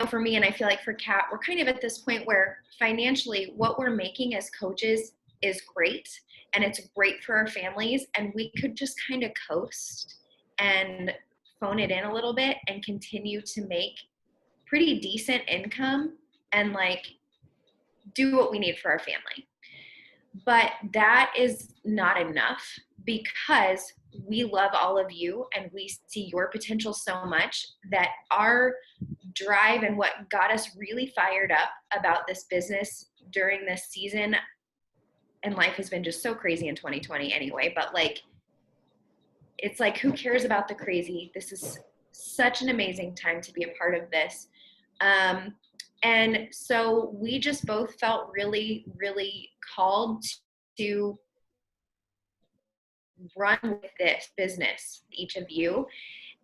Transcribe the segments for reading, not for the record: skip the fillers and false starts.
for me, and I feel like for Kat, we're kind of at this point where financially what we're making as coaches is great and it's great for our families, and we could just kind of coast and phone it in a little bit and continue to make pretty decent income and like do what we need for our family. But that is not enough, because we love all of you and we see your potential so much that our drive and what got us really fired up about this business during this season, and life has been just so crazy in 2020 anyway, but like, it's like, who cares about the crazy? This is such an amazing time to be a part of this. And so we just both felt really, really called to run with this business, each of you.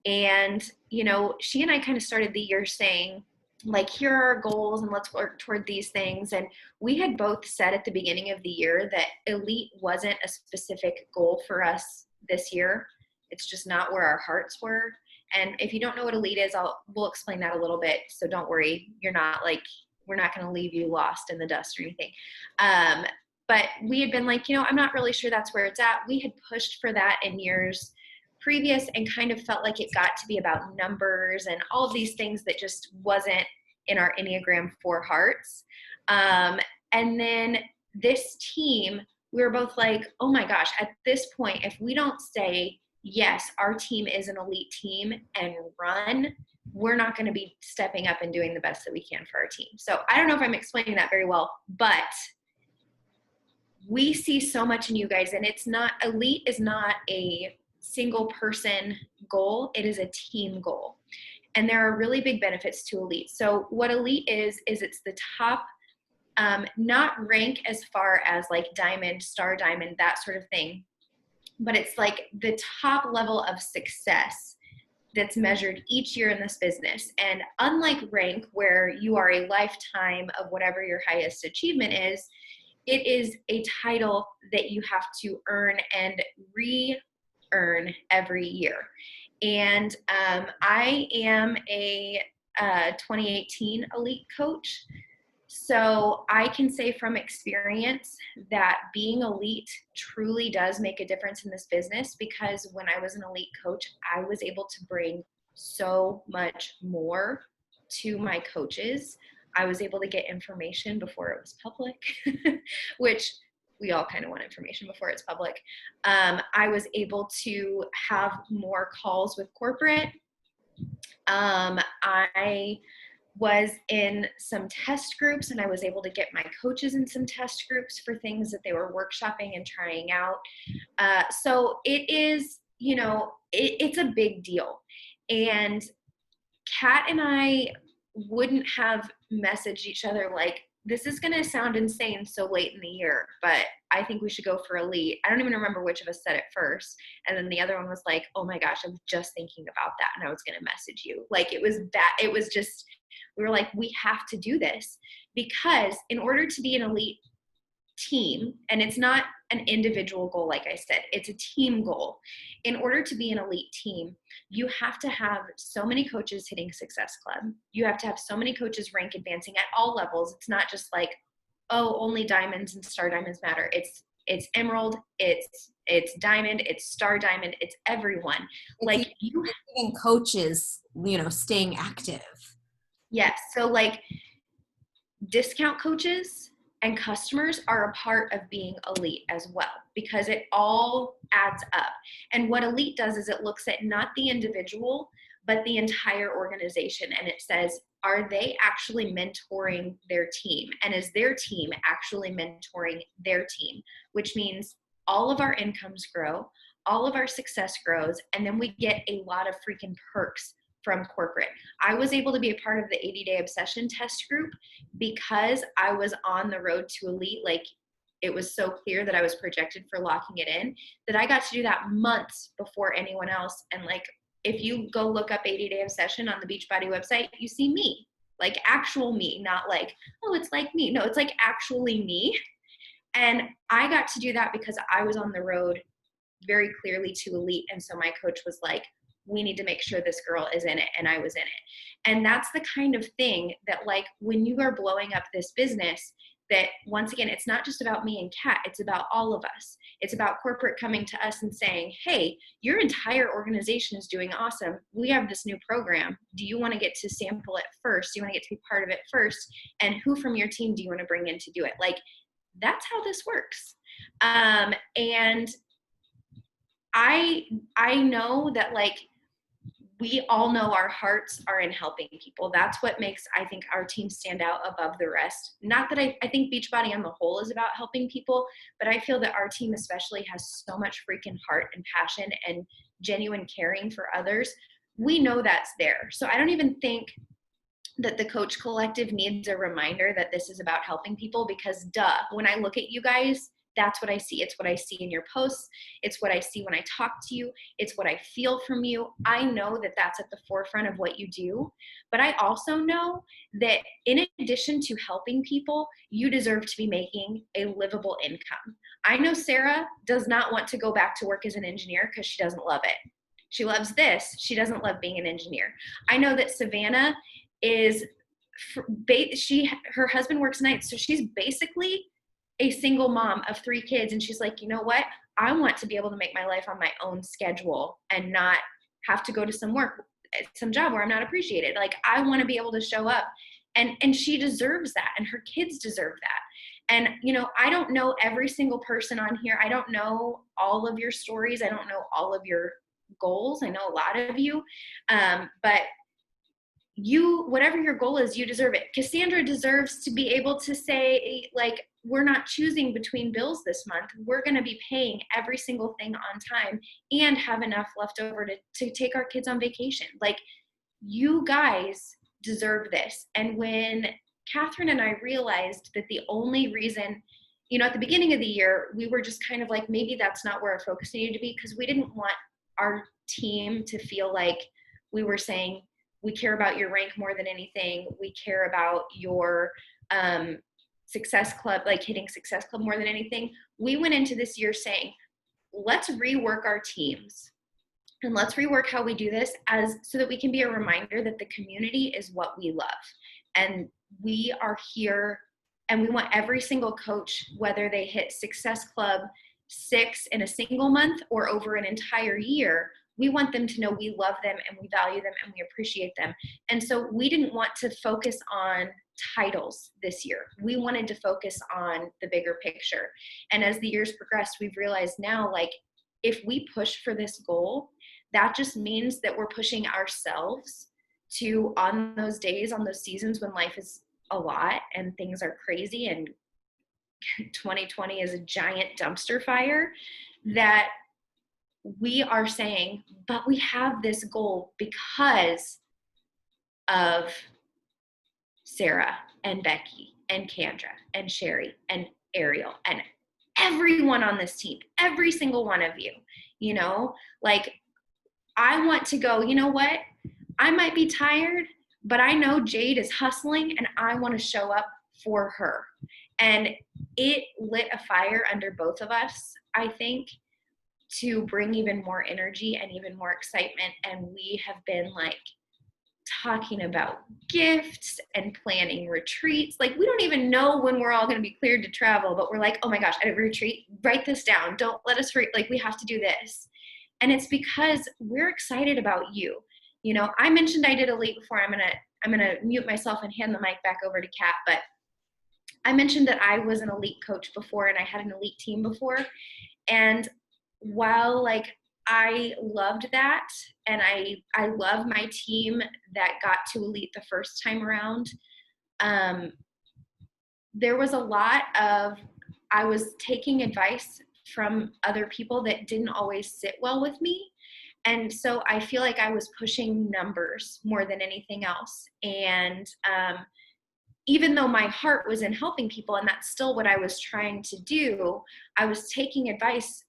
And, you know, she and I kind of started the year saying, like, here are our goals and let's work toward these things. And we had both said at the beginning of the year that elite wasn't a specific goal for us this year. It's just not where our hearts were. And if you don't know what elite is, we'll explain that a little bit. So don't worry, you're not like, we're not going to leave you lost in the dust or anything. But we had been like, you know, I'm not really sure that's where it's at. We had pushed for that in years previous and kind of felt like it got to be about numbers and all of these things that just wasn't in our Enneagram 4 hearts. And then this team, we were both like, oh my gosh, at this point, if we don't say, yes, our team is an elite team and run, we're not going to be stepping up and doing the best that we can for our team. So I don't know if I'm explaining that very well, but we see so much in you guys, and it's not, elite is not a single person goal. It is a team goal. And there are really big benefits to elite. So what elite is it's the top, not rank as far as like diamond, star diamond, that sort of thing, but it's like the top level of success that's measured each year in this business. And unlike rank, where you are a lifetime of whatever your highest achievement is, it is a title that you have to earn and re-earn every year. And I am a 2018 elite coach. So I can say from experience that being elite truly does make a difference in this business, because when I was an elite coach, I was able to bring so much more to my coaches. I was able to get information before it was public, which we all kind of want information before it's public. I was able to have more calls with corporate. I was in some test groups, and I was able to get my coaches in some test groups for things that they were workshopping and trying out. So it is, you know, it's a big deal. And Kat and I wouldn't have messaged each other like, this is going to sound insane so late in the year, but I think we should go for elite. I don't even remember which of us said it first. And then the other one was like, oh my gosh, I was just thinking about that and I was going to message you. Like, it was that, it was just, we were like, we have to do this, because in order to be an elite team, and it's not an individual goal, like I said, it's a team goal. In order to be an elite team, you have to have so many coaches hitting Success Club. You have to have so many coaches rank advancing at all levels. It's not just like, oh, only diamonds and star diamonds matter. It's emerald, it's diamond, it's star diamond, it's everyone. It's like you and coaches, you know, staying active. Yes. So like, discount coaches and customers are a part of being elite as well, because it all adds up. And what elite does is it looks at not the individual, but the entire organization. And it says, are they actually mentoring their team? And is their team actually mentoring their team? Which means all of our incomes grow, all of our success grows, and then we get a lot of freaking perks from corporate. I was able to be a part of the 80-day obsession test group because I was on the road to elite. Like, it was so clear that I was projected for locking it in, that I got to do that months before anyone else. And like, if you go look up 80-day obsession on the Beachbody website, you see me, like actual me, not like, oh, it's like me. No, it's like actually me. And I got to do that because I was on the road very clearly to elite. And so my coach was like, we need to make sure this girl is in it, and I was in it. And that's the kind of thing that, like, when you are blowing up this business, that once again, it's not just about me and Kat, it's about all of us. It's about corporate coming to us and saying, hey, your entire organization is doing awesome. We have this new program. Do you want to get to sample it first? Do you want to get to be part of it first? And who from your team do you want to bring in to do it? Like, that's how this works. And I know that, like, we all know our hearts are in helping people. That's what makes, I think, our team stand out above the rest. Not that I think Beachbody on the whole is about helping people, but I feel that our team especially has so much freaking heart and passion and genuine caring for others. We know that's there. So I don't even think that the Coach Collective needs a reminder that this is about helping people, because when I look at you guys, that's what I see. It's what I see in your posts. It's what I see when I talk to you. It's what I feel from you. I know that that's at the forefront of what you do. But I also know that in addition to helping people, you deserve to be making a livable income. I know Sarah does not want to go back to work as an engineer because she doesn't love it. She loves this. She doesn't love being an engineer. I know that Savannah is, her husband works nights, so she's basically a single mom of 3 kids, and she's like, you know what, I want to be able to make my life on my own schedule and not have to go to some job where I'm not appreciated. Like, I want to be able to show up, and she deserves that, and her kids deserve that. And I don't know every single person on here. I don't know all of your stories. I don't know all of your goals. I know a lot of you, but whatever your goal is, you deserve it. Cassandra deserves to be able to say, like, we're not choosing between bills this month. We're going to be paying every single thing on time and have enough left over to take our kids on vacation. Like, you guys deserve this. And when Catherine and I realized that the only reason, at the beginning of the year, we were just kind of like, maybe that's not where our focus needed to be, because we didn't want our team to feel like we were saying, we care about your rank more than anything. We care about your success club, like hitting success club more than anything. We went into this year saying, let's rework our teams and let's rework how we do this so that we can be a reminder that the community is what we love. And we are here, and we want every single coach, whether they hit Success Club 6 in a single month or over an entire year, we want them to know we love them and we value them and we appreciate them. And so we didn't want to focus on titles this year. We wanted to focus on the bigger picture. And as the years progressed, we've realized now, like, if we push for this goal, that just means that we're pushing ourselves to, on those days, on those seasons when life is a lot and things are crazy and 2020 is a giant dumpster fire, that we are saying, but we have this goal because of Sarah and Becky and Kendra and Sherry and Ariel and everyone on this team, every single one of you. Like, I want to go, you know what? I might be tired, but I know Jade is hustling and I want to show up for her. And it lit a fire under both of us, I think, to bring even more energy and even more excitement. And we have been, like, talking about gifts and planning retreats. Like, we don't even know when we're all going to be cleared to travel, but we're like, oh my gosh, at a retreat, write this down. Don't let us like, we have to do this. And it's because we're excited about you. I mentioned I did Elite before. I'm going to mute myself and hand the mic back over to Kat, but I mentioned that I was an Elite coach before and I had an Elite team before. And while, like, I loved that, and I love my team that got to Elite the first time around, there was a lot of, I was taking advice from other people that didn't always sit well with me. And so I feel like I was pushing numbers more than anything else. And even though my heart was in helping people, and that's still what I was trying to do, I was taking advice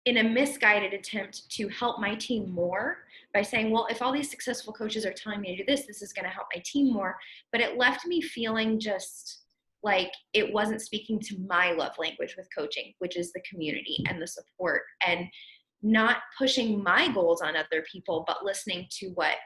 in a misguided attempt to help my team more by saying, well, if all these successful coaches are telling me to do this, this is going to help my team more. But it left me feeling just like it wasn't speaking to my love language with coaching, which is the community and the support. And not pushing my goals on other people, but listening to what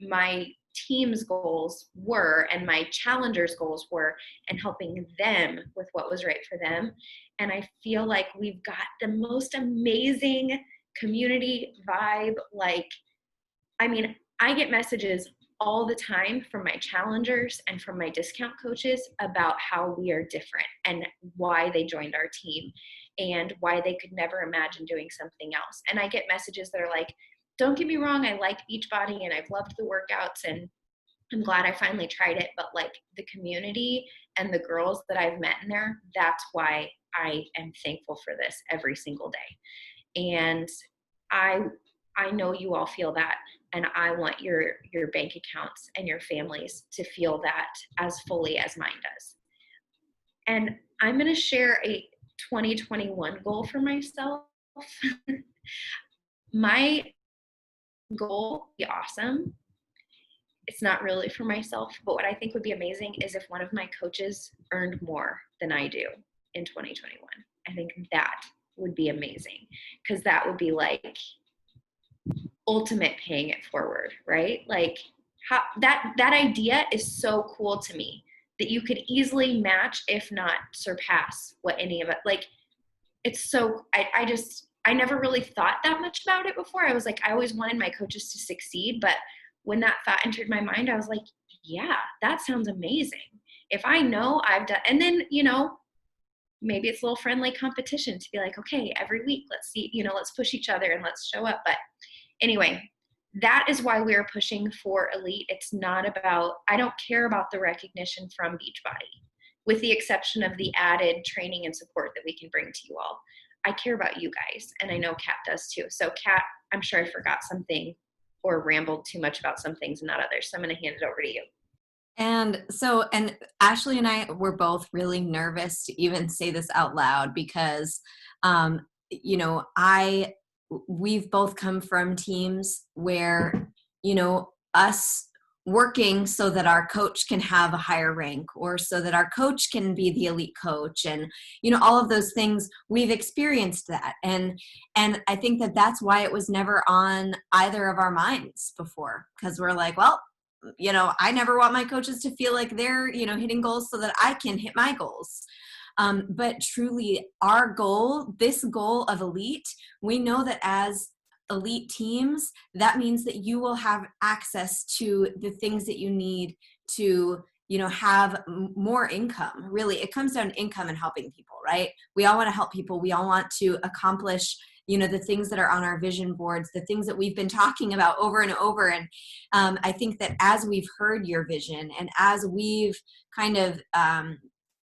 my team's goals were and my challengers' goals were, and helping them with what was right for them. And I feel like we've got the most amazing community vibe. Like, I mean, I get messages all the time from my challengers and from my discount coaches about how we are different and why they joined our team and why they could never imagine doing something else. And I get messages that are like, don't get me wrong, I like Beachbody and I've loved the workouts and I'm glad I finally tried it, but like the community and the girls that I've met in there, that's why I am thankful for this every single day. And I I know you all feel that, and I want your bank accounts and your families to feel that as fully as mine does. And I'm going to share a 2021 goal for myself. My goal would be awesome. It's not really for myself, but what I think would be amazing is if one of my coaches earned more than I do in 2021. I think that would be amazing, because that would be like ultimate paying it forward, right? Like how that idea is so cool to me, that you could easily match, if not surpass, what any of it, like, it's so, I never really thought that much about it before. I was like, I always wanted my coaches to succeed, but when that thought entered my mind, I was like, yeah, that sounds amazing. If I know I've done, and then, maybe it's a little friendly competition to be like, okay, every week, let's see, let's push each other and let's show up. But anyway, that is why we're pushing for Elite. It's not about, I don't care about the recognition from Beachbody, with the exception of the added training and support that we can bring to you all. I care about you guys, and I know Kat does too. So Kat, I'm sure I forgot something or rambled too much about some things and not others. So I'm going to hand it over to you. And Ashley and I were both really nervous to even say this out loud because, we've both come from teams where, us working so that our coach can have a higher rank, or so that our coach can be the elite coach, and all of those things, we've experienced that, and I think that that's why it was never on either of our minds before, because we're like, well, I never want my coaches to feel like they're hitting goals so that I can hit my goals. But truly, our goal, this goal of Elite, we know that as elite teams, that means that you will have access to the things that you need to have more income. Really, it comes down to income and helping people, right? We all want to help people. We all want to accomplish the things that are on our vision boards, the things that we've been talking about over and over. And I think that as we've heard your vision, and as we've kind of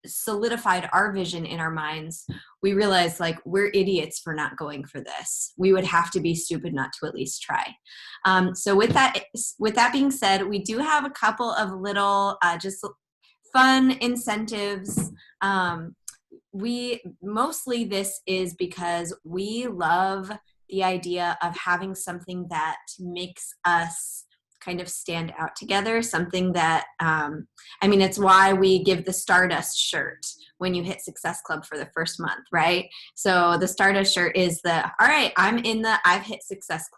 solidified our vision in our minds, we realize, like, we're idiots for not going for this. We would have to be stupid not to at least try. So with that being said, we do have a couple of little just fun incentives. Mostly this is because we love the idea of having something that makes us kind of stand out together, something that, it's why we give the Stardust shirt when you hit Success Club for the first month, right? So the Stardust shirt is all right, I'm in the I've hit Success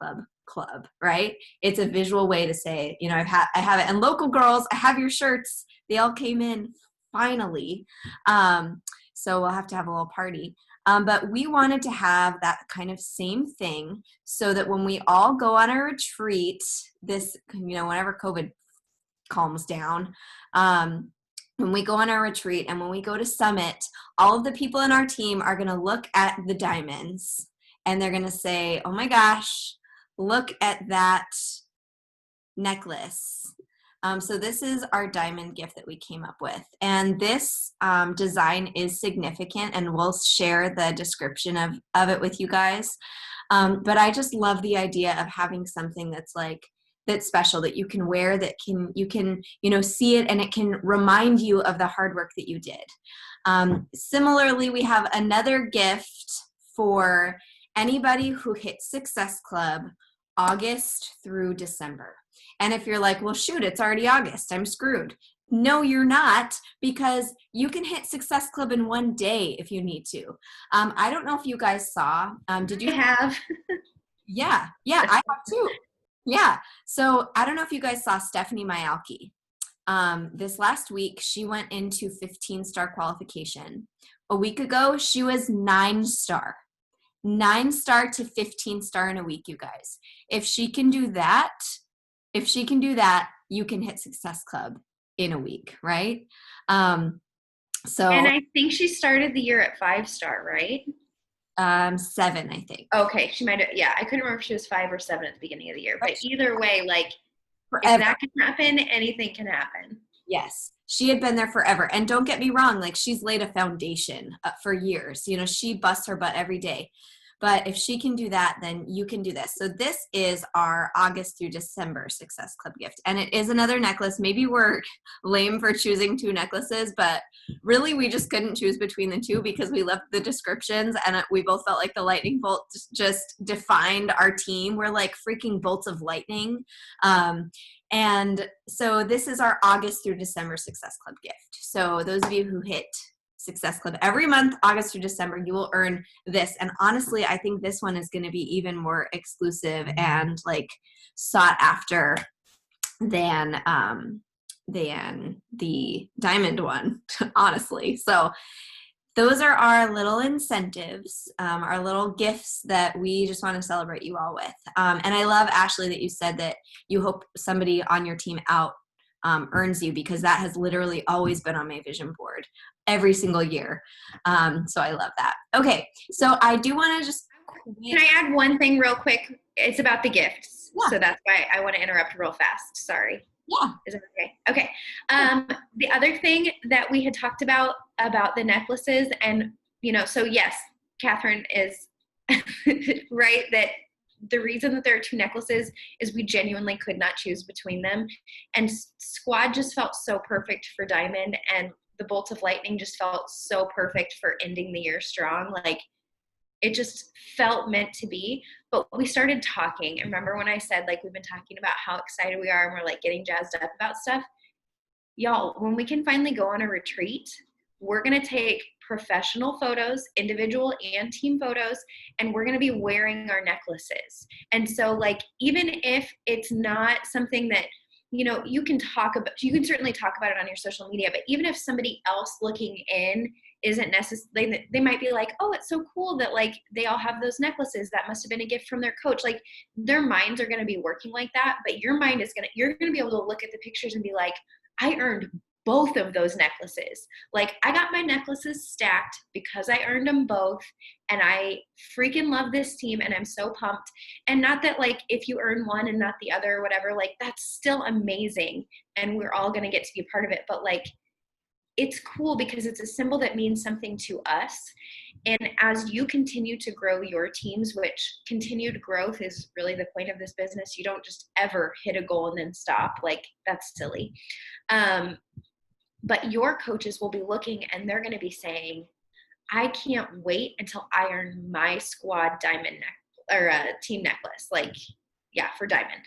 Club, right? It's a visual way to say, I have it. And local girls, I have your shirts. They all came in finally. So we'll have to have a little party. But we wanted to have that kind of same thing, so that when we all go on a retreat, this, whenever COVID calms down, when we go on our retreat and when we go to Summit, all of the people in our team are going to look at the diamonds and they're going to say, oh my gosh, look at that necklace. So this is our diamond gift that we came up with. And this design is significant, and we'll share the description of it with you guys. But I just love the idea of having something that's special, that you can wear, that you can see it, and it can remind you of the hard work that you did. Similarly, we have another gift for anybody who hits Success Club August through December. And if you're like, well, shoot, it's already August, I'm screwed. No, you're not, because you can hit Success Club in one day if you need to. I don't know if you guys saw. Did you have? Yeah, I have too. Yeah. So I don't know if you guys saw Stephanie Myalki. This last week, she went into 15-star qualification. A week ago, she was 9-star. 9-star to 15-star in a week, you guys. If she can do that, you can hit Success Club in a week, right? And So I think she started the year at 5-star, right? 7, I think. Okay, she might have. Yeah, I couldn't remember if she was 5 or 7 at the beginning of the year. But either way, like, if Forever. that can happen, anything can happen. Yes, she had been there forever. And don't get me wrong, like she's laid a foundation for years. You know, she busts her butt every day. But if she can do that, then you can do this. So this is our August through December Success Club gift. And it is another necklace. Maybe we're lame for choosing 2 necklaces, but really we just couldn't choose between the 2 because we left the descriptions and we both felt like the lightning bolt just defined our team. We're like freaking bolts of lightning. And so this is our August through December Success Club gift. So those of you who hit Success Club every month, August through December, you will earn this. And honestly, I think this one is going to be even more exclusive and like sought after than the diamond one, honestly. So those are our little incentives, our little gifts that we just want to celebrate you all with. And I love, Ashley, that you said that you hope somebody on your team out earns you, because that has literally always been on my vision board every single year. So I love that. Okay, so I do want to just... Can I add one thing real quick? It's about the gifts. Yeah. So that's why I want to interrupt real fast. Sorry. Yeah. Is it okay? Okay. The other thing that we had talked about the necklaces, and, you know, so yes, Catherine is right that the reason that there are 2 necklaces is we genuinely could not choose between them. And Squad just felt so perfect for Diamond, and the Bolts of Lightning just felt so perfect for ending the year strong. Like, it just felt meant to be. But we started talking. And remember when I said, like, we've been talking about how excited we are and we're like getting jazzed up about stuff? Y'all, when we can finally go on a retreat, we're going to take professional photos, individual and team photos, and we're going to be wearing our necklaces. And so, like, even if it's not something that, you know, you can certainly talk about it on your social media, but even if somebody else looking in isn't necessarily, they might be like, oh, it's so cool that, like, they all have those necklaces. That must have been a gift from their coach. Like, their minds are going to be working like that, but your mind is you're going to be able to look at the pictures and be like, I earned both of those necklaces. Like, I got my necklaces stacked because I earned them both, and I freaking love this team, and I'm so pumped. And not that, like, if you earn one and not the other or whatever, like, that's still amazing, and we're all going to get to be a part of it. But, like, it's cool because it's a symbol that means something to us. And as you continue to grow your teams, which continued growth is really the point of this business, you don't just ever hit a goal and then stop. Like, that's silly. But your coaches will be looking and they're going to be saying, I can't wait until I earn my Squad diamond team necklace. Like, yeah, for Diamond.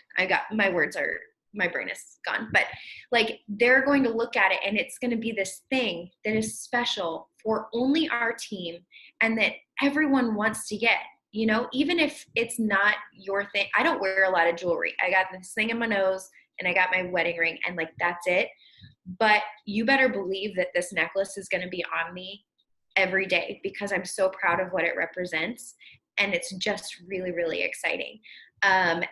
My brain is gone. But, like, they're going to look at it and it's going to be this thing that is special for only our team and that everyone wants to get. You know, even if it's not your thing. I don't wear a lot of jewelry. I got this thing in my nose and I got my wedding ring, and, like, that's it. But you better believe that this necklace is going to be on me every day because I'm so proud of what it represents. And it's just really, really exciting. And,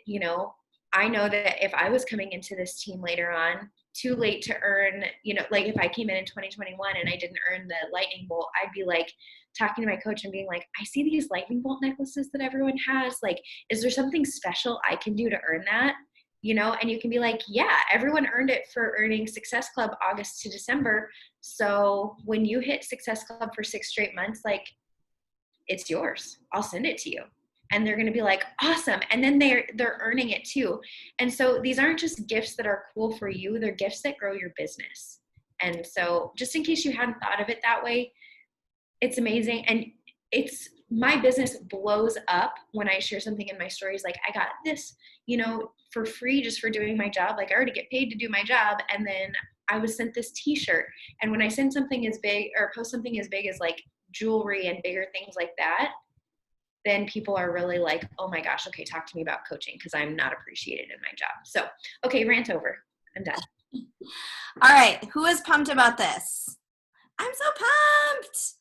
you know, I know that if I was coming into this team later on, too late to earn, you know, like if I came in 2021 and I didn't earn the lightning bolt, I'd be like talking to my coach and being like, I see these lightning bolt necklaces that everyone has. Like, is there something special I can do to earn that? You know, and you can be like, yeah, everyone earned it for earning Success Club August to December. So when you hit Success Club for 6 straight months, like, it's yours. I'll send it to you. And they're going to be like, awesome. And then they're earning it too. And so these aren't just gifts that are cool for you. They're gifts that grow your business. And so just in case you hadn't thought of it that way, it's amazing. And my business blows up when I share something in my stories. Like, I got this, you know, for free just for doing my job. Like, I already get paid to do my job. And then I was sent this t-shirt. And when I send something as big or post something as big as like jewelry and bigger things like that, then people are really like, oh my gosh, okay, talk to me about coaching because I'm not appreciated in my job. So, okay, rant over. I'm done. All right. Who is pumped about this? I'm so pumped.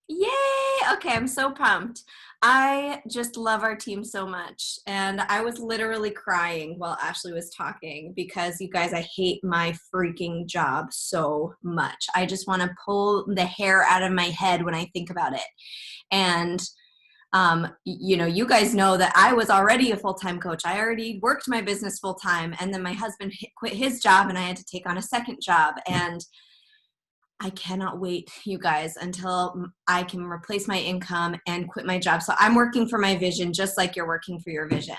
Yay. Okay, I'm so pumped. I just love our team so much. And I was literally crying while Ashley was talking because you guys, I hate my freaking job so much. I just want to pull the hair out of my head when I think about it. And you guys know that I was already a full-time coach. I already worked my business full-time, and then my husband quit his job and I had to take on a second job. And I cannot wait, you guys, until I can replace my income and quit my job. So I'm working for my vision just like you're working for your vision.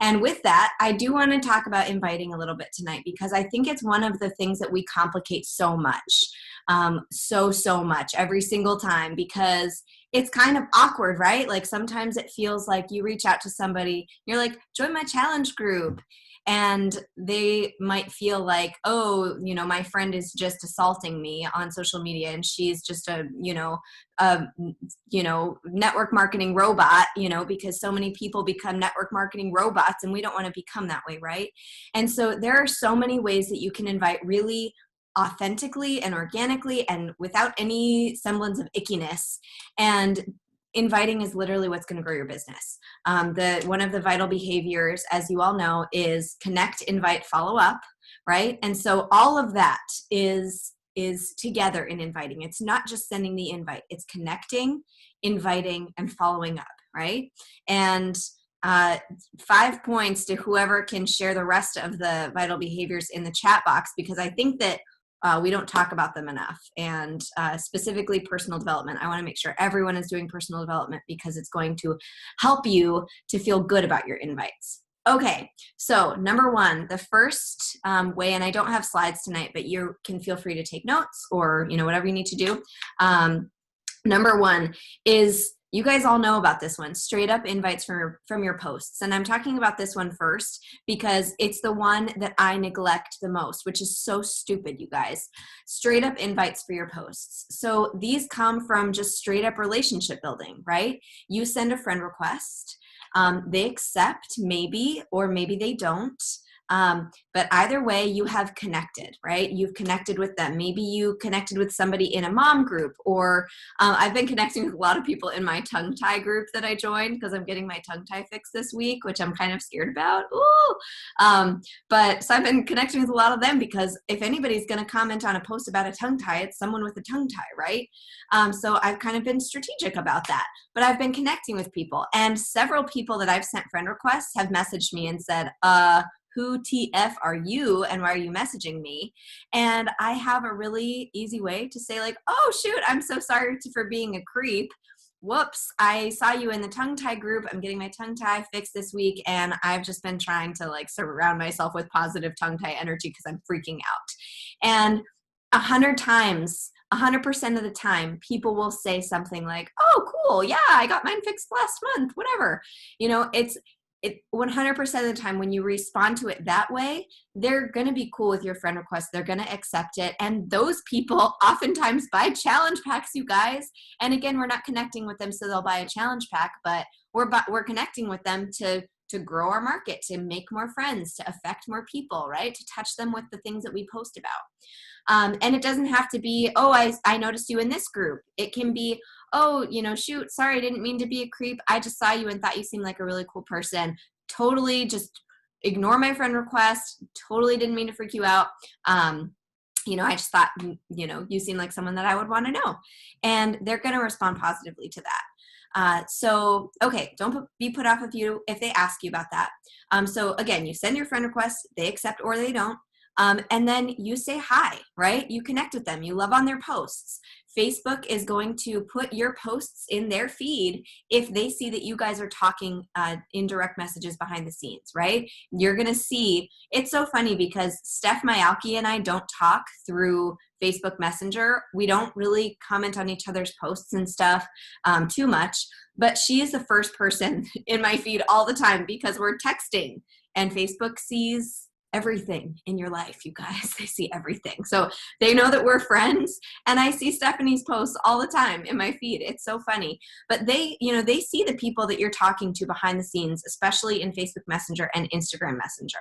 And with that, I do want to talk about inviting a little bit tonight because I think it's one of the things that we complicate so much, so much every single time because it's kind of awkward, right? Like sometimes it feels like you reach out to somebody, you're like, join my challenge group. And they might feel like, oh, my friend is just assaulting me on social media and she's just a network marketing robot, because so many people become network marketing robots and we don't want to become that way, right? And so there are so many ways that you can invite really authentically and organically and without any semblance of ickiness. And inviting is literally what's going to grow your business. One of the vital behaviors, as you all know, is connect, invite, follow up, right? And so all of that is together in inviting. It's not just sending the invite, it's connecting, inviting, and following up, right? And 5 points to whoever can share the rest of the vital behaviors in the chat box, because I think that we don't talk about them enough. And specifically personal development. I want to make sure everyone is doing personal development because it's going to help you to feel good about your invites. Okay, so number one, the first way, and I don't have slides tonight, but you can feel free to take notes or whatever you need to do. Number one is, you guys all know about this one, straight up invites from your posts. And I'm talking about this one first because it's the one that I neglect the most, which is so stupid, you guys. Straight up invites for your posts. So these come from just straight up relationship building, right? You send a friend request. They accept maybe, or maybe they don't. But either way, you have connected, right? You've connected with them. Maybe you connected with somebody in a mom group, or I've been connecting with a lot of people in my tongue tie group that I joined because I'm getting my tongue tie fixed this week, which I'm kind of scared about. Ooh. But so I've been connecting with a lot of them because if anybody's going to comment on a post about a tongue tie, it's someone with a tongue tie, right? So I've kind of been strategic about that, but I've been connecting with people, and several people that I've sent friend requests have messaged me and said, who TF are you and why are you messaging me? And I have a really easy way to say like, oh shoot, I'm so sorry for being a creep. Whoops, I saw you in the tongue tie group. I'm getting my tongue tie fixed this week and I've just been trying to like surround myself with positive tongue tie energy because I'm freaking out. And 100 times, 100% of the time, people will say something like, oh, cool. Yeah, I got mine fixed last month, whatever. It 100% of the time when you respond to it that way, they're going to be cool with your friend request. They're going to accept it. And those people oftentimes buy challenge packs, you guys. And again, we're not connecting with them so they'll buy a challenge pack, but we're connecting with them to grow our market, to make more friends, to affect more people, right? To touch them with the things that we post about. And it doesn't have to be, oh, I noticed you in this group. It can be, oh, shoot, sorry, I didn't mean to be a creep. I just saw you and thought you seemed like a really cool person. Totally just ignore my friend request. Totally didn't mean to freak you out. I just thought, you seem like someone that I would want to know. And they're going to respond positively to that. So, okay, don't be put off if they ask you about that. So again, you send your friend request, they accept or they don't. And then you say hi, right? You connect with them. You love on their posts. Facebook is going to put your posts in their feed if they see that you guys are talking in direct messages behind the scenes, right? You're going to see, it's so funny because Steph Myalki and I don't talk through Facebook Messenger. We don't really comment on each other's posts and stuff too much, but she is the first person in my feed all the time because we're texting and Facebook sees everything in your life, you guys. They see everything. So they know that we're friends, and I see Stephanie's posts all the time in my feed. It's so funny. But they, you know, they see the people that you're talking to behind the scenes, especially in Facebook Messenger and Instagram Messenger.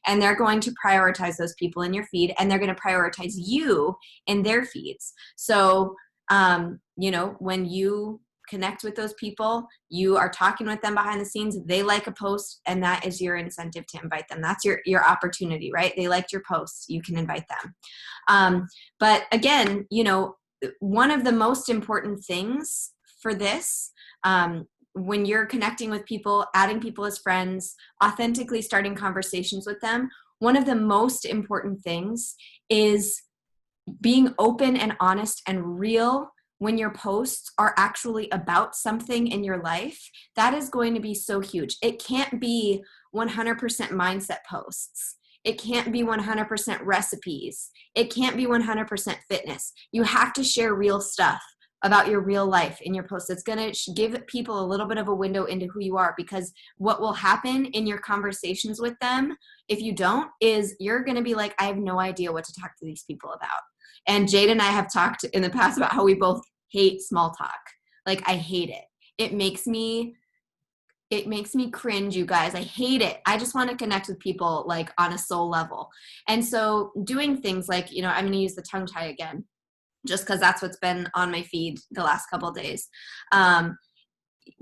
And they're going to prioritize those people in your feed, and they're going to prioritize you in their feeds. So, you know, when you connect with those people, you are talking with them behind the scenes, they like a post, and that is your incentive to invite them. That's your opportunity, right? They liked your post, you can invite them. But again, you know, one of the most important things for this, when you're connecting with people, adding people as friends, authentically starting conversations with them, one of the most important things is being open and honest and real. When your posts are actually about something in your life, that is going to be so huge. It can't be 100% mindset posts. It can't be 100% recipes. It can't be 100% fitness. You have to share real stuff about your real life in your posts. It's going to give people a little bit of a window into who you are, because what will happen in your conversations with them, if you don't, is you're going to be like, I have no idea what to talk to these people about. And Jade and I have talked in the past about how we both hate small talk. Like, I hate it. It makes me cringe, you guys. I hate it. I just want to connect with people like on a soul level. And so doing things like, you know, I'm going to use the tongue tie again, just because that's what's been on my feed the last couple of days.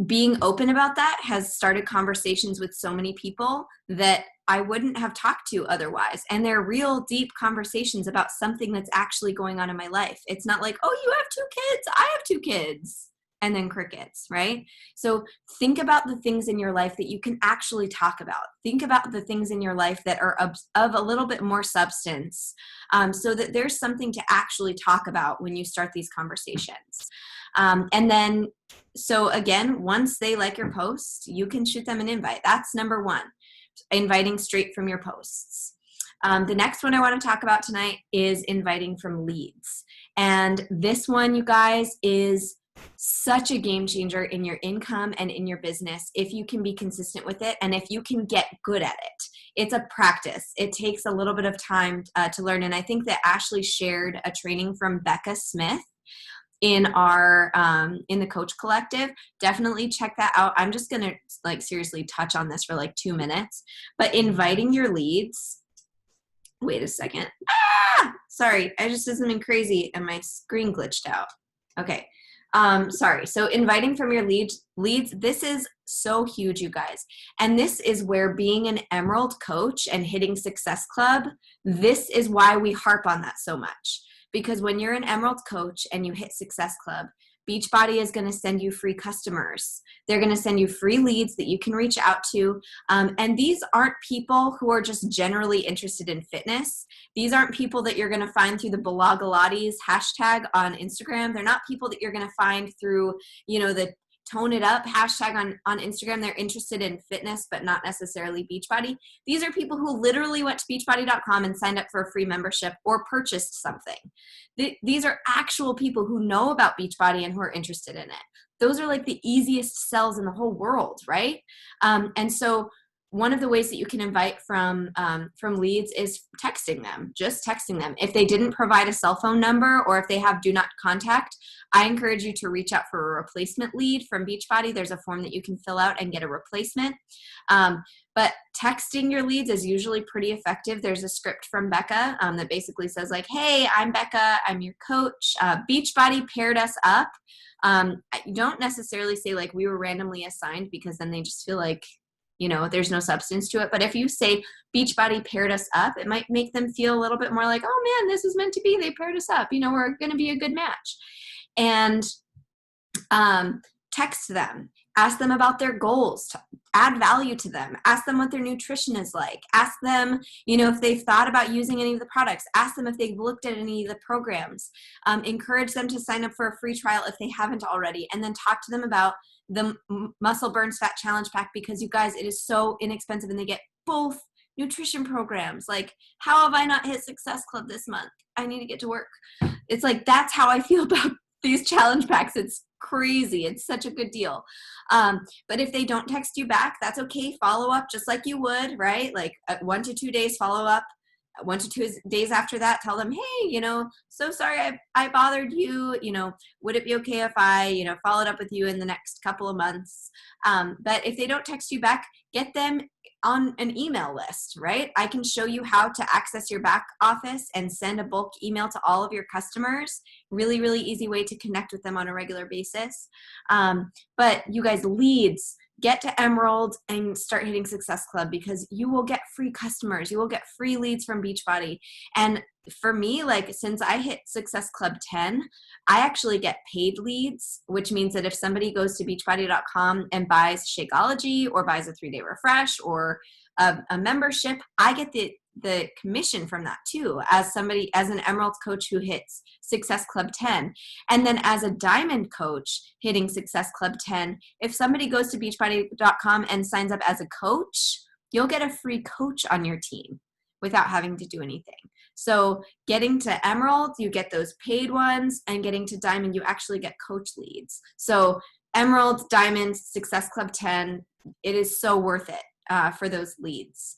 Being open about that has started conversations with so many people that I wouldn't have talked to otherwise. And they're real deep conversations about something that's actually going on in my life. It's not like, oh, you have 2 kids, I have 2 kids, and then crickets, right? So think about the things in your life that you can actually talk about. Think about the things in your life that are of a little bit more substance, so that there's something to actually talk about when you start these conversations. And then, so again, once they like your post, you can shoot them an invite. That's number 1, inviting straight from your posts. The next one I want to talk about tonight is inviting from leads. And this one, you guys, is such a game changer in your income and in your business if you can be consistent with it and if you can get good at it. It's a practice. It takes a little bit of time to learn. And I think that Ashley shared a training from Becca Smith in our in the Coach Collective. Definitely check that out. I'm just gonna like seriously touch on this for like 2 minutes. But inviting your leads, wait a second, sorry, I just did something crazy and my screen glitched out. Okay, sorry. So inviting from your leads, this is so huge, you guys. And this is where being an Emerald coach and hitting Success Club, this is why we harp on that so much. Because when you're an Emerald coach and you hit Success Club, Beachbody is going to send you free customers. They're going to send you free leads that you can reach out to. And these aren't people who are just generally interested in fitness. These aren't people that you're going to find through the Blogilates hashtag on Instagram. They're not people that you're going to find through, you know, the Tone It Up hashtag on Instagram. They're interested in fitness, but not necessarily Beachbody. These are people who literally went to beachbody.com and signed up for a free membership or purchased something. These are actual people who know about Beachbody and who are interested in it. Those are like the easiest sells in the whole world, right? And so one of the ways that you can invite from leads is texting them, just texting them. If they didn't provide a cell phone number or if they have do not contact, I encourage you to reach out for a replacement lead from Beachbody. There's a form that you can fill out and get a replacement. But texting your leads is usually pretty effective. There's a script from Becca that basically says like, hey, I'm Becca, I'm your coach. Beachbody paired us up. You don't necessarily say like we were randomly assigned, because then they just feel like, you know, there's no substance to it. But if you say Beachbody paired us up, it might make them feel a little bit more like, oh man, this is meant to be. They paired us up. You know, we're going to be a good match. And text them, ask them about their goals, add value to them, ask them what their nutrition is like, ask them, you know, if they've thought about using any of the products, ask them if they've looked at any of the programs, encourage them to sign up for a free trial if they haven't already, and then talk to them about the Muscle Burns Fat Challenge Pack, because you guys, it is so inexpensive and they get both nutrition programs. Like, how have I not hit Success Club this month? I need to get to work. It's like, that's how I feel about these challenge packs. It's crazy. It's such a good deal. But if they don't text you back, that's okay. Follow up just like you would, right? Like 1 to 2 days follow up. 1 to 2 days after that, tell them, hey, so sorry I bothered you. Would it be okay if I, followed up with you in the next couple of months? But if they don't text you back, get them on an email list, right? I can show you how to access your back office and send a bulk email to all of your customers. Really, really easy way to connect with them on a regular basis. But you guys, leads, get to Emerald and start hitting Success Club, because you will get free customers. You will get free leads from Beachbody. And for me, like, since I hit Success Club 10, I actually get paid leads, which means that if somebody goes to beachbody.com and buys Shakeology or buys a 3-day refresh or a membership, I get the commission from that too, as an Emerald coach who hits Success Club 10. And then as a Diamond coach hitting Success Club 10, if somebody goes to beachbody.com and signs up as a coach, you'll get a free coach on your team without having to do anything. So getting to Emerald, you get those paid ones, and getting to Diamond, you actually get coach leads. So Emerald, Diamond, Success Club 10, it is so worth it for those leads.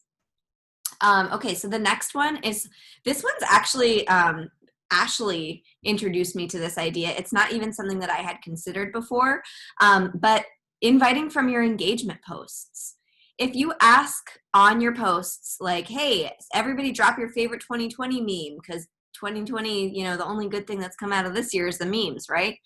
Okay, so the next one is, this one's actually, Ashley introduced me to this idea. It's not even something that I had considered before, but inviting from your engagement posts. If you ask on your posts, like, hey, everybody drop your favorite 2020 meme, because 2020, the only good thing that's come out of this year is the memes, right?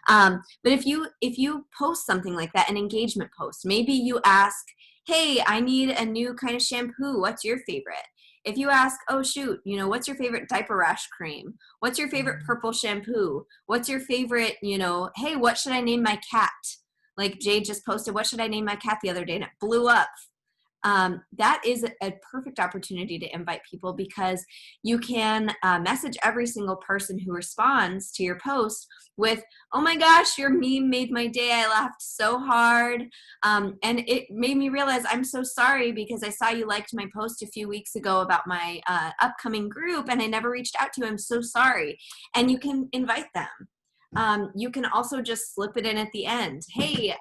But if you post something like that, an engagement post, maybe you ask, hey, I need a new kind of shampoo. What's your favorite? If you ask, oh, shoot, what's your favorite diaper rash cream? What's your favorite purple shampoo? What's your favorite, hey, what should I name my cat? Like Jade just posted, what should I name my cat the other day? And it blew up. That is a perfect opportunity to invite people, because you can message every single person who responds to your post with, oh my gosh, your meme made my day. I laughed so hard. And it made me realize I'm so sorry, because I saw you liked my post a few weeks ago about my upcoming group and I never reached out to you. I'm so sorry. And you can invite them. You can also just slip it in at the end. Hey,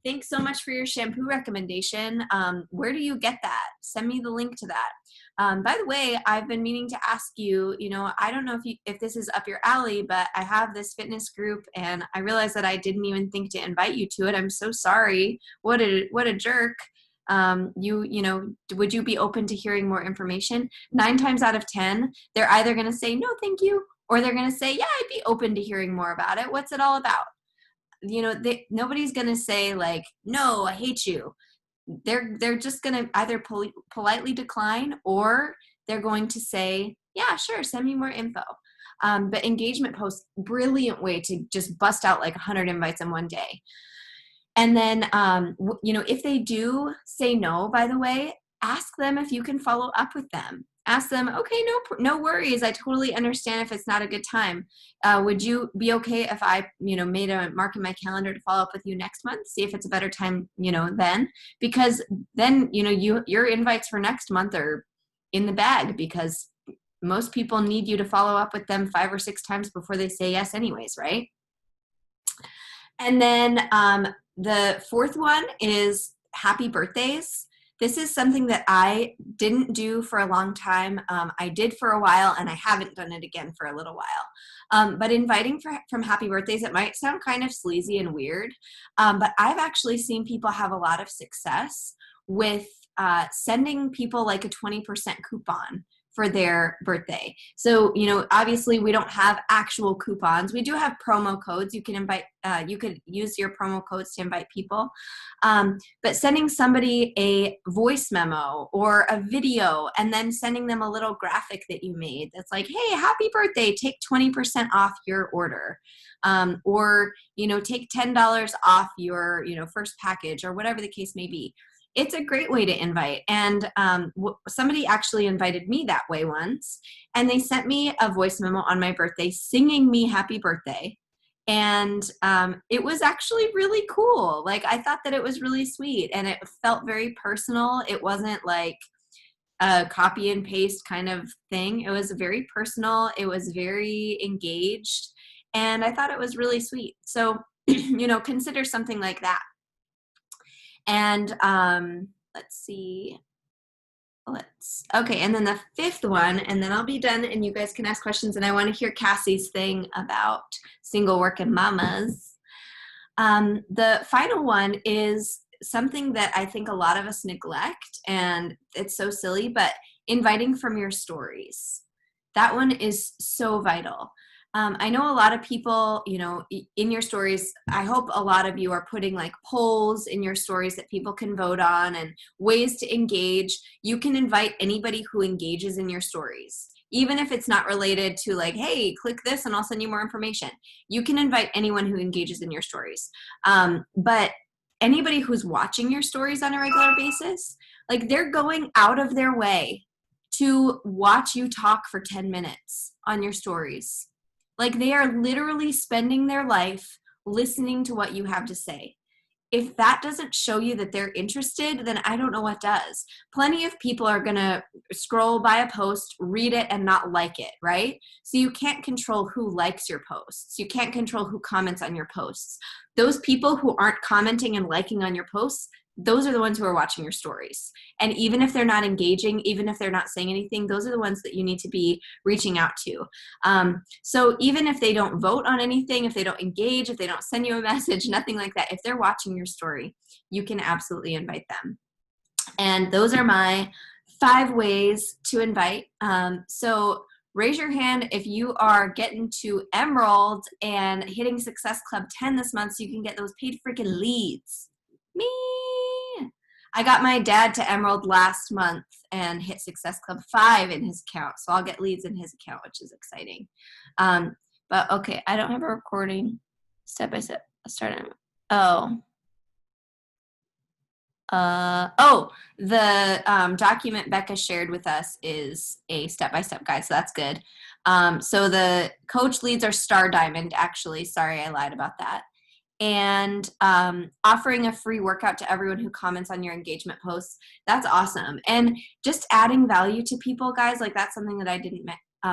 thanks so much for your shampoo recommendation. Where do you get that? Send me the link to that. By the way, I've been meaning to ask you, I don't know if this is up your alley, but I have this fitness group and I realized that I didn't even think to invite you to it. I'm so sorry. What a jerk. Would you be open to hearing more information? 9 times out of 10, they're either going to say, no, thank you, or they're going to say, yeah, I'd be open to hearing more about it. What's it all about? Nobody's going to say like, no, I hate you. They're just going to either politely decline, or they're going to say, yeah, sure, send me more info. But engagement posts, brilliant way to just bust out like 100 invites in one day. And then, if they do say no, by the way, ask them if you can follow up with them. Ask them, okay, no worries. I totally understand if it's not a good time. Would you be okay if I, made a mark in my calendar to follow up with you next month? See if it's a better time, then. Because then, your invites for next month are in the bag, because most people need you to follow up with them 5 or 6 times before they say yes anyways, right? And then the fourth one is happy birthdays. This is something that I didn't do for a long time. I did for a while, and I haven't done it again for a little while. But inviting from happy birthdays, it might sound kind of sleazy and weird, but I've actually seen people have a lot of success with sending people like a 20% coupon for their birthday. So, obviously we don't have actual coupons. We do have promo codes. You can invite, you could use your promo codes to invite people. But sending somebody a voice memo or a video, and then sending them a little graphic that you made that's like, hey, happy birthday, take 20% off your order. Or, take $10 off your, first package, or whatever the case may be. It's a great way to invite. And somebody actually invited me that way once, and they sent me a voice memo on my birthday singing me happy birthday. And it was actually really cool. Like, I thought that it was really sweet, and it felt very personal. It wasn't like a copy and paste kind of thing. It was very personal. It was very engaged. And I thought it was really sweet. So, you know, consider something like that. And let's see. Okay, and then the fifth one, and then I'll be done and you guys can ask questions. And I want to hear Cassie's thing about single working mamas. The final one is something that I think a lot of us neglect, and it's so silly, but inviting from your stories. That one is so vital. I know a lot of people, you know, in your stories, I hope a lot of you are putting like polls in your stories that people can vote on and ways to engage. You can invite anybody who engages in your stories, even if it's not related to like, hey, click this and I'll send you more information. You can invite anyone who engages in your stories. But anybody who's watching your stories on a regular basis, like they're going out of their way to watch you talk for 10 minutes on your stories. Like they are literally spending their life listening to what you have to say. If that doesn't show you that they're interested, then I don't know what does. Plenty of people are going to scroll by a post, read it, and not like it, right? So you can't control who likes your posts. You can't control who comments on your posts. Those people who aren't commenting and liking on your posts, those are the ones who are watching your stories. And even if they're not engaging, even if they're not saying anything, those are the ones that you need to be reaching out to. So even if they don't vote on anything, if they don't engage, if they don't send you a message, nothing like that, if they're watching your story, you can absolutely invite them. And those are my 5 ways to invite. So raise your hand if you are getting to Emerald and hitting Success Club 10 this month so you can get those paid freaking leads. Me. I got my dad to Emerald last month and hit Success Club 5 in his account. So I'll get leads in his account, which is exciting. But okay, I don't have a recording step by step. Let's start. The document Becca shared with us is a step-by-step guide, so that's good. So the coach leads are Star Diamond, actually. Sorry, I lied about that. And offering a free workout to everyone who comments on your engagement posts. That's awesome. And just adding value to people, guys, like that's something that I didn't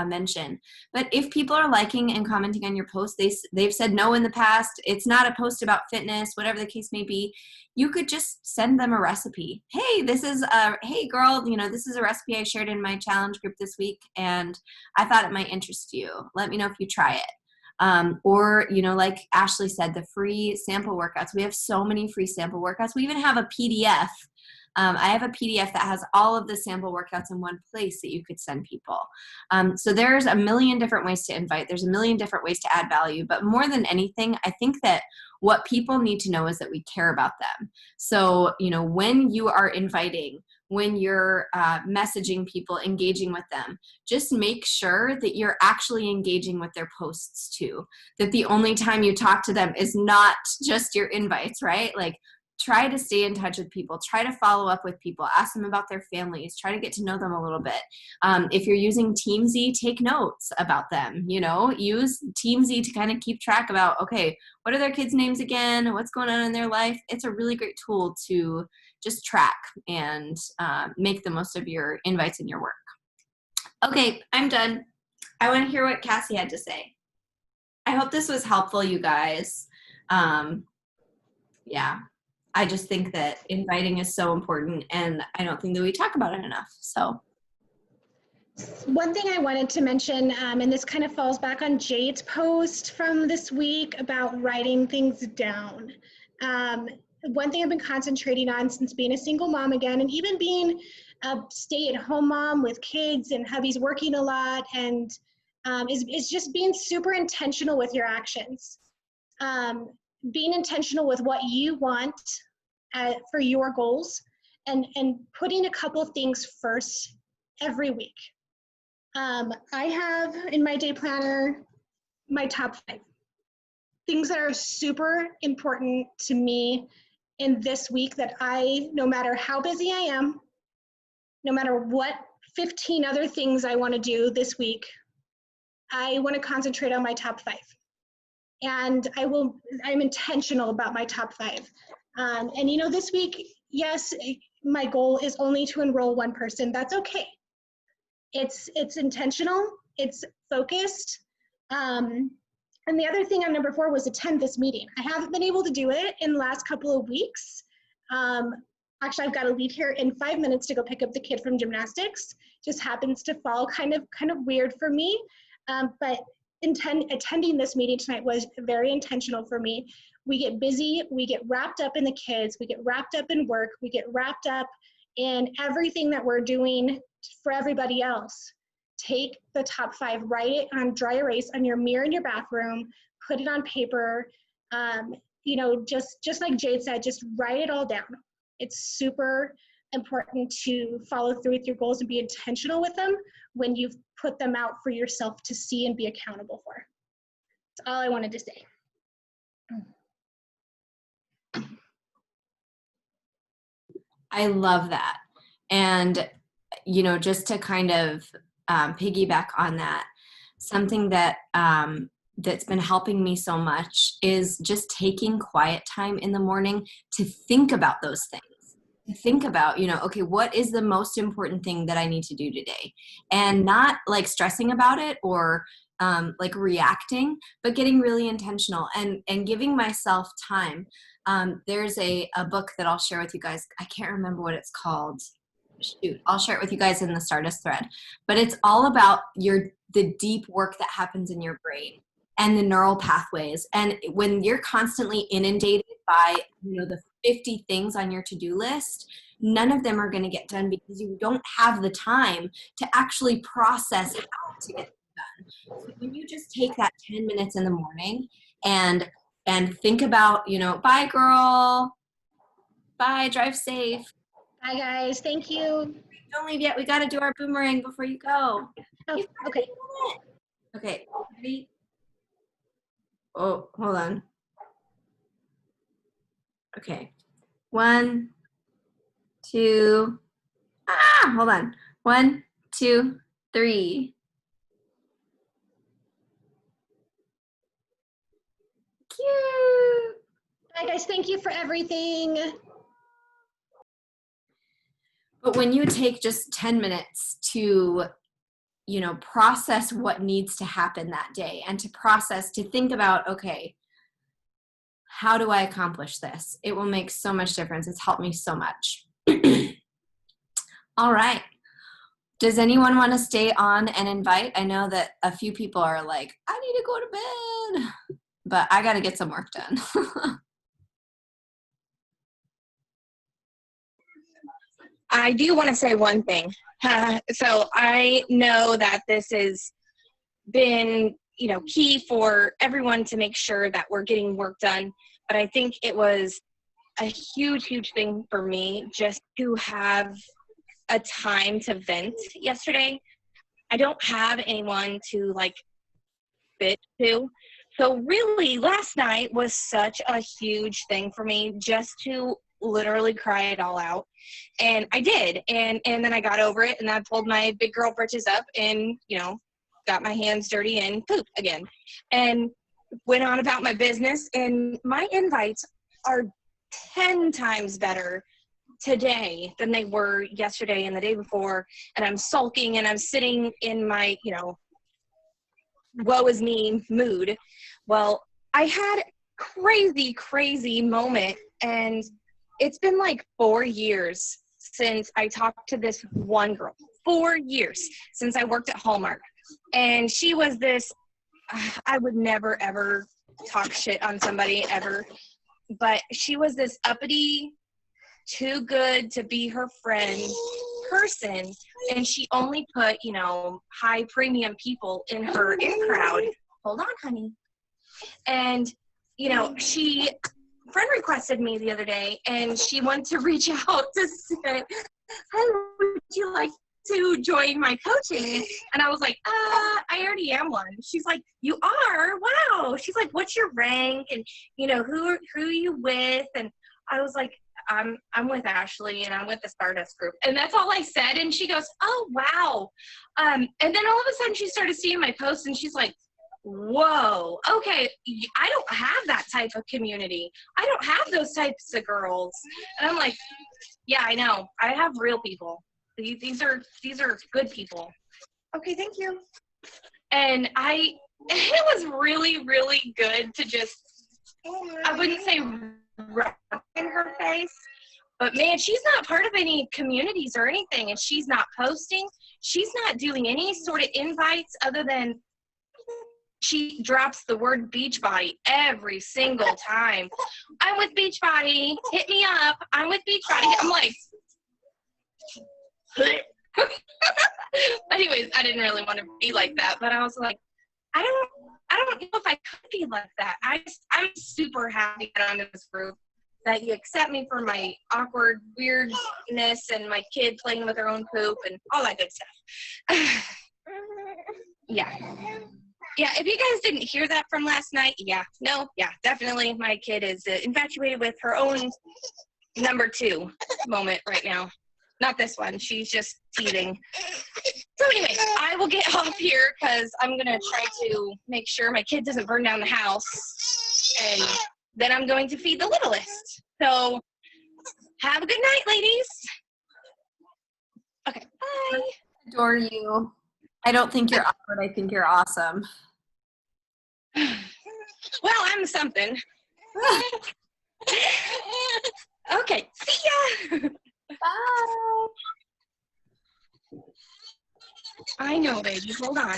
mention. But if people are liking and commenting on your post, they've said no in the past, it's not a post about fitness, whatever the case may be, you could just send them a recipe. Hey, hey girl, you know, this is a recipe I shared in my challenge group this week and I thought it might interest you. Let me know if you try it. Or, you know, like Ashley said, the free sample workouts. We have so many free sample workouts. We even have a PDF. I have a PDF that has all of the sample workouts in one place that you could send people. So there's a million different ways to invite. There's a million different ways to add value. But more than anything, I think that what people need to know is that we care about them. So, you know, when you are inviting, when you're messaging people, engaging with them, just make sure that you're actually engaging with their posts too. That the only time you talk to them is not just your invites, right? Like, try to stay in touch with people. Try to follow up with people. Ask them about their families. Try to get to know them a little bit. If you're using TeamZ, take notes about them. You know, use TeamZ to kind of keep track about, okay, what are their kids' names again? What's going on in their life? It's a really great tool to just track and make the most of your invites in your work. Okay, I'm done. I want to hear what Cassie had to say. I hope this was helpful, you guys. Yeah. I just think that inviting is so important, and I don't think that we talk about it enough. So, one thing I wanted to mention, and this kind of falls back on Jade's post from this week about writing things down. One thing I've been concentrating on since being a single mom again, and even being a stay-at-home mom with kids and hubby's working a lot, and is just being super intentional with your actions. Being intentional with what you want for your goals, and putting a couple things first every week. I have in my day planner my top 5 things that are super important to me in this week that no matter how busy I am, no matter what 15 other things I want to do this week, I want to concentrate on my top 5. And I'm intentional about my top 5. And you know, this week, yes, my goal is only to enroll 1 person. That's okay. It's intentional, it's focused. And the other thing on number 4 was attend this meeting. I haven't been able to do it in the last couple of weeks. Actually, I've got to leave here in 5 minutes to go pick up the kid from gymnastics. Just happens to fall kind of weird for me. But attending this meeting tonight was very intentional for me. We get busy, we get wrapped up in the kids, we get wrapped up in work, we get wrapped up in everything that we're doing for everybody else. Take the top 5, write it on dry erase on your mirror in your bathroom, put it on paper. You know, just like Jade said, just write it all down. It's super important to follow through with your goals and be intentional with them when you've put them out for yourself to see and be accountable for. That's all I wanted to say. I love that. And, you know, just to kind of piggyback on that, something that that's been helping me so much is just taking quiet time in the morning to think about those things. Think about, you know, okay, what is the most important thing that I need to do today? And not like stressing about it or like reacting, but getting really intentional and giving myself time. There's a book that I'll share with you guys. I can't remember what it's called. Shoot, I'll share it with you guys in the Stardust thread. But it's all about the deep work that happens in your brain and the neural pathways. And when you're constantly inundated by, you know, the 50 things on your to-do list, none of them are going to get done because you don't have the time to actually process how to get done. So when you just take that 10 minutes in the morning and think about, you know, bye girl, bye, drive safe. Bye guys, thank you. Don't leave yet. We got to do our boomerang before you go. Oh, okay. Okay, ready? Oh, hold on. Okay. 1, 2, hold on. 1, 2, 3. Cute. Bye guys, thank you for everything. But when you take just 10 minutes to, you know, process what needs to happen that day and to think about, okay, how do I accomplish this? It will make so much difference. It's helped me so much. All right. Does anyone want to stay on and invite? I know that a few people are like, I need to go to bed, but I got to get some work done. I do want to say one thing. So I know that this has been, you know, key for everyone to make sure that we're getting work done. But I think it was a huge, huge thing for me just to have a time to vent yesterday. I don't have anyone to like fit to. So really last night was such a huge thing for me just to literally cry it all out. And I did. And then I got over it and I pulled my big girl britches up and, you know, got my hands dirty and pooped again and went on about my business. And my invites are 10 times better today than they were yesterday and the day before. And I'm sulking and I'm sitting in my, you know, woe is me mood. Well, I had a crazy moment, and it's been like 4 years since I talked to this one girl. 4 years since I worked at Hallmark. And she was this, I would never, ever talk shit on somebody ever. But she was this uppity, too good to be her friend person. And she only put, you know, high premium people in her in crowd. Hold on, honey. And, you know, she friend requested me the other day, and she wanted to reach out to say, hey, would you like to join my coaching? And I was like, I already am one. She's like, you are? Wow. She's like, what's your rank? And, you know, who are you with? And I was like, I'm with Ashley, and I'm with the Stardust group. And that's all I said. And she goes, oh, wow. And then all of a sudden she started seeing my posts, and she's like, whoa, okay, I don't have that type of community. I don't have those types of girls. And I'm like, yeah, I know. I have real people. These are good people. Okay, thank you. And I it was really, really good to just, I wouldn't say rub in her face, but man, she's not part of any communities or anything, and she's not posting. She's not doing any sort of invites other than she drops the word Beachbody every single time. I'm with Beachbody. Hit me up. I'm with Beachbody. I'm like, anyways, I didn't really want to be like that, but I was like, I don't know if I could be like that. I'm super happy that I'm in this group, that you accept me for my awkward weirdness and my kid playing with her own poop and all that good stuff. Yeah, if you guys didn't hear that from last night, definitely my kid is infatuated with her own number 2 moment right now. Not this one. She's just teething. So anyway, I will get off here because I'm going to try to make sure my kid doesn't burn down the house. And then I'm going to feed the littlest. So have a good night, ladies. Okay, bye. Adore you. I don't think you're awkward. I think you're awesome. Well, I'm something. Okay, see ya. Bye. I know, baby. Hold on.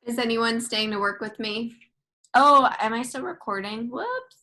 Is anyone staying to work with me? Oh, am I still recording? Whoops.